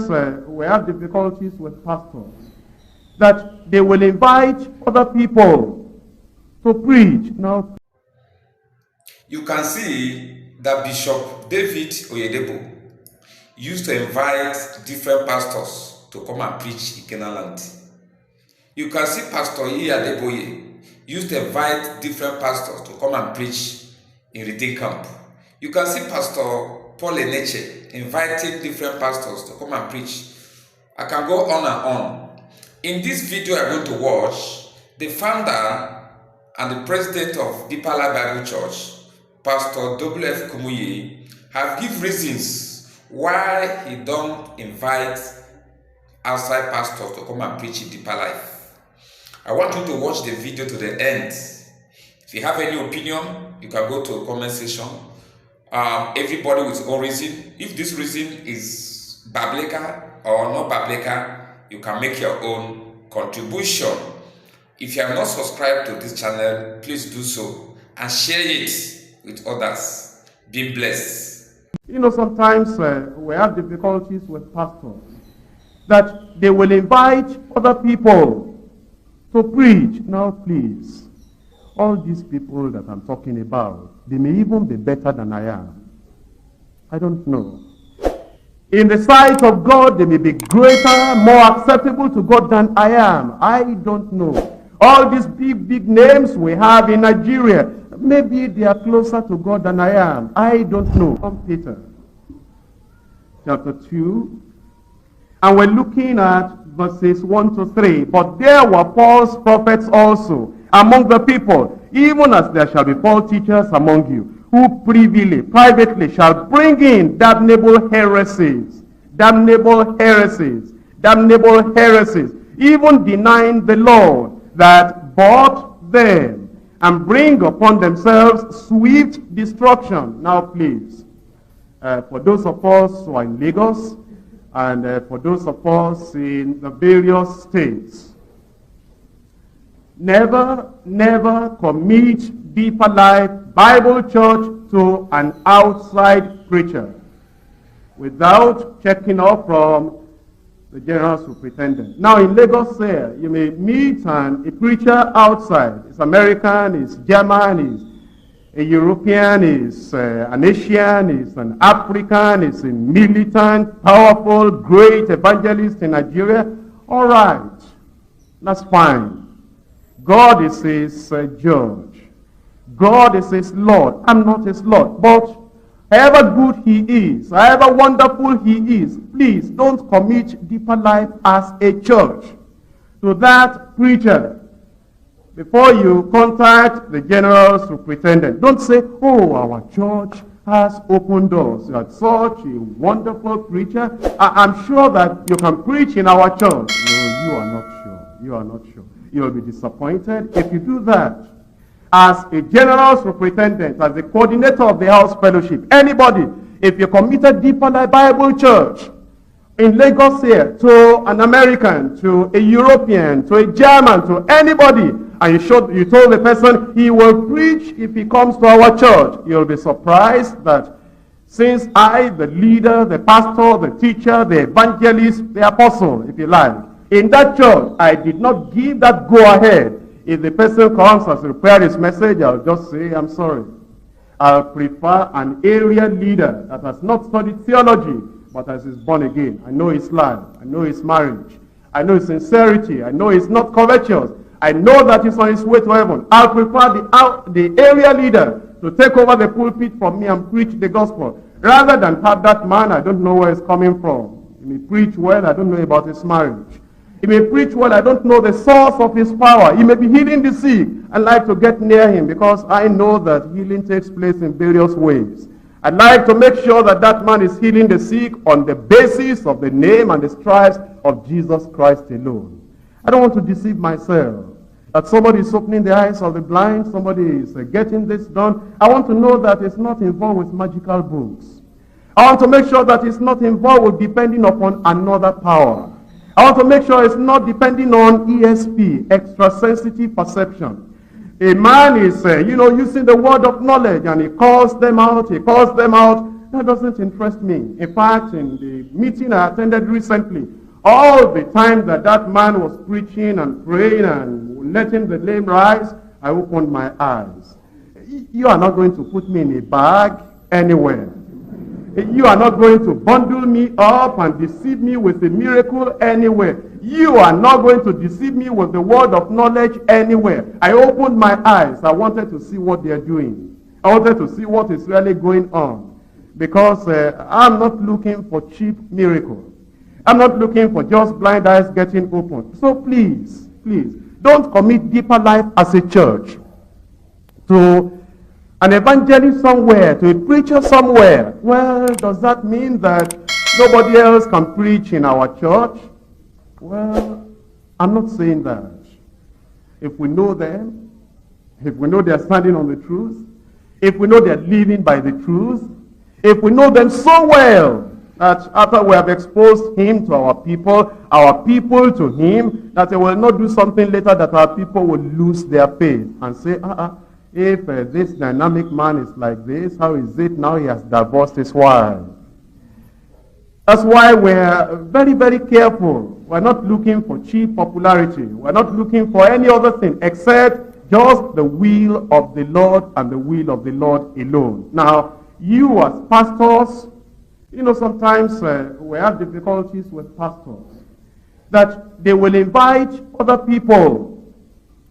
sometimes we have difficulties with pastors, that they will invite other people to preach. Now, you can see that Bishop David Oyedepo used to invite different pastors to come and preach in Canaan land. You can see Pastor Adeboye used to invite different pastors to come and preach in Redeem Camp. You can see Pastor Paul Eneche inviting different pastors to come and preach. I can go on and on. In this video I'm going to watch, the founder and the president of Deeper Life Bible Church, Pastor W.F. Kumuyi, have given reasons why he don't invite outside pastors to come and preach in Deeper Life. I want you to watch the video to the end. If you have any opinion, you can go to the comment section. Everybody with his own reason. If this reason is biblical or not biblical, you can make your own contribution. If you have not subscribed to this channel, please do so and share it with others. Be blessed. You know, sometimes we have difficulties with pastors, that they will invite other people to preach. Now, please, all these people that I'm talking about, they may even be better than I am. I don't know. In the sight of God, they may be greater, more acceptable to God than I am. I don't know. All these big names we have in Nigeria, maybe they are closer to God than I am. I don't know. From Peter, chapter 2, and we're looking at verses 1 to 3. But there were false prophets also among the people, even as there shall be false teachers among you, who privately shall bring in damnable heresies, even denying the Lord that bought them, and bring upon themselves swift destruction. Now please, for those of us who are in Lagos, and for those of us in the various states, never commit Deeper Life Bible Church to an outside preacher without checking up from the general superintendent. Now in Lagos here, you may meet a preacher outside. He's American, he's German, he's a European, is an Asian, is an African, is a militant, powerful, great evangelist in Nigeria. All right, that's fine. God is his judge. God is his Lord. I'm not his Lord. But however good he is, however wonderful he is, please don't commit Deeper Life as a church to that preacher. Before you contact the general superintendent, don't say, oh, our church has open doors. You are such a wonderful preacher. I'm sure that you can preach in our church. No, you are not sure. You are not sure. You will be disappointed if you do that. As a general superintendent, as the coordinator of the house fellowship, anybody, if you committed Deeper Life Bible Church in Lagos here to an American, to a European, to a German, to anybody, and you told the person he will preach if he comes to our church, you'll be surprised that since I, the leader, the pastor, the teacher, the evangelist, the apostle, if you like, in that church, I did not give that go-ahead. If the person comes and prepares his message, I'll just say, I'm sorry. I'll prefer an area leader that has not studied theology, but as is born again. I know his life. I know his marriage. I know his sincerity. I know he's not covetous. I know that he's on his way to heaven. I'll prefer the area leader to take over the pulpit from me and preach the gospel, rather than have that man, I don't know where he's coming from. He may preach well, I don't know about his marriage. He may preach well, I don't know the source of his power. He may be healing the sick. I like to get near him because I know that healing takes place in various ways. I'd like to make sure that that man is healing the sick on the basis of the name and the stripes of Jesus Christ alone. I don't want to deceive myself that somebody is opening the eyes of the blind, somebody is getting this done. I want to know that it's not involved with magical books. I want to make sure that it's not involved with depending upon another power. I want to make sure it's not depending on ESP, extra-sensitive perception. A man is, using the word of knowledge, and he calls them out. That doesn't interest me. In fact, in the meeting I attended recently, all the time that man was preaching and praying and letting the lame rise, I opened my eyes. You are not going to put me in a bag anywhere. You are not going to bundle me up and deceive me with a miracle anywhere. You are not going to deceive me with the word of knowledge anywhere. I opened my eyes. I wanted to see what they are doing. I wanted to see what is really going on. Because I'm not looking for cheap miracles. I'm not looking for just blind eyes getting opened. So please, don't commit deeper life as a church to an evangelist somewhere, to a preacher somewhere. Well, does that mean that nobody else can preach in our church? Well, I'm not saying that. If we know them, if we know they're standing on the truth, if we know they're living by the truth, if we know them so well that after we have exposed him to our people to him, that they will not do something later that our people will lose their faith and say, if this dynamic man is like this, how is it now he has divorced his wife? That's why we're very, very careful. We're not looking for cheap popularity. We're not looking for any other thing except just the will of the Lord and the will of the Lord alone. Now, you as pastors, sometimes we have difficulties with pastors, that they will invite other people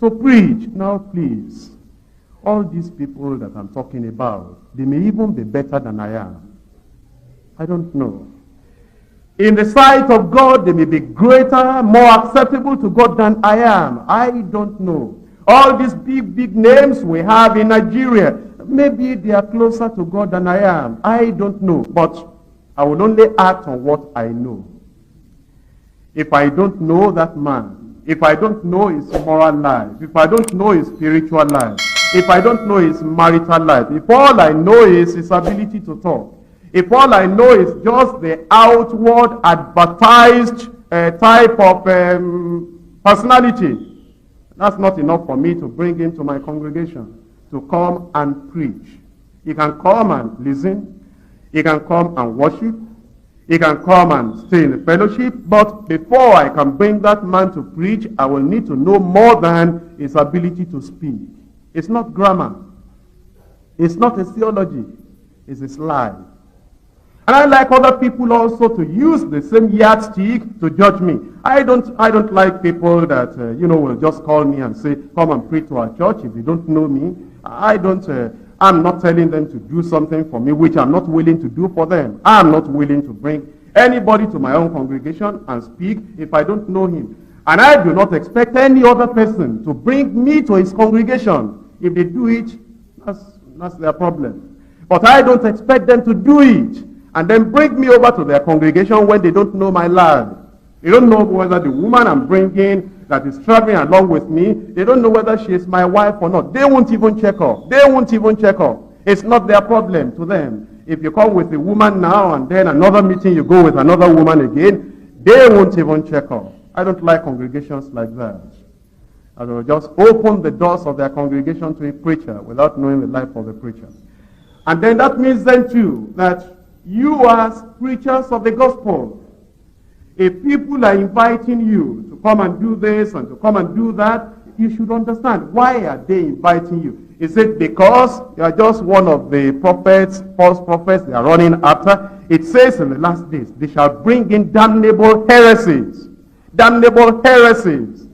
to preach. Now, please, all these people that I'm talking about, they may even be better than I am. I don't know. In the sight of God, they may be greater, more acceptable to God than I am. I don't know. All these big names we have in Nigeria, maybe they are closer to God than I am. I don't know. But I will only act on what I know. If I don't know that man, if I don't know his moral life, if I don't know his spiritual life, if I don't know his marital life, if all I know is his ability to talk, if all I know is just the outward advertised type of personality, that's not enough for me to bring into my congregation to come and preach. He can come and listen. He can come and worship. He can come and stay in the fellowship. But before I can bring that man to preach, I will need to know more than his ability to speak. It's not grammar. It's not his theology. It's his life. And I like other people also to use the same yardstick to judge me. I don't like people that will just call me and say, come and preach to our church if they don't know me. I'm not telling them to do something for me which I'm not willing to do for them. I'm not willing to bring anybody to my own congregation and speak if I don't know him. And I do not expect any other person to bring me to his congregation. If they do it, that's their problem. But I don't expect them to do it and then bring me over to their congregation when they don't know my life. They don't know whether the woman I'm bringing that is traveling along with me, they don't know whether she is my wife or not. They won't even check her. It's not their problem to them. If you come with a woman now and then another meeting you go with another woman again, they won't even check her. I don't like congregations like that. I will just open the doors of their congregation to a preacher without knowing the life of the preacher. And then that means then too that you as preachers of the gospel, if people are inviting you to come and do this and to come and do that, you should understand, why are they inviting you? Is it because you are just one of the prophets, false prophets they are running after? It says in the last days, they shall bring in damnable heresies. Damnable heresies.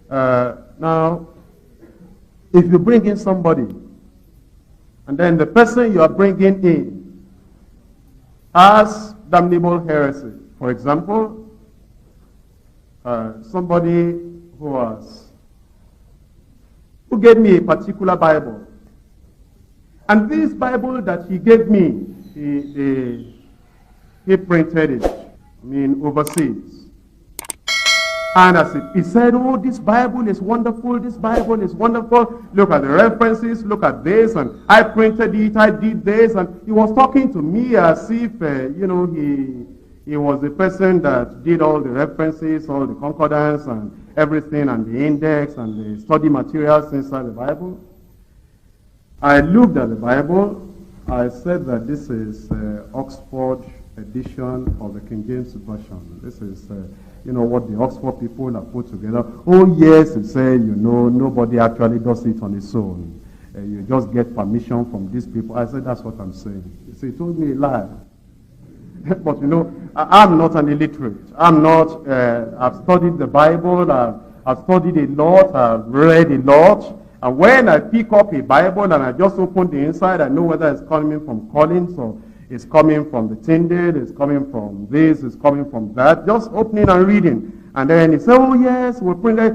Now, if you bring in somebody, and then the person you are bringing in has damnable heresy. For example, somebody who gave me a particular Bible. And this Bible that he gave me, he printed it, overseas. And as he said, oh, this Bible is wonderful, this Bible is wonderful. Look at the references, look at this, and I printed it, I did this. And he was talking to me as if, he was the person that did all the references, all the concordance and everything, and the index and the study materials inside the Bible. I looked at the Bible, I said that this is Oxford edition of the King James Version. This is, what the Oxford people have put together. Oh yes, they say, nobody actually does it on its own. You just get permission from these people. I said, that's what I'm saying. So he told me a lie. But I'm not an illiterate. I've studied the Bible, I've studied a lot, I've read a lot. And when I pick up a Bible and I just open the inside, I know whether it's coming from Collins or it's coming from the Tyndale, it's coming from this, it's coming from that. Just opening and reading. And then he said, oh yes, we'll print it.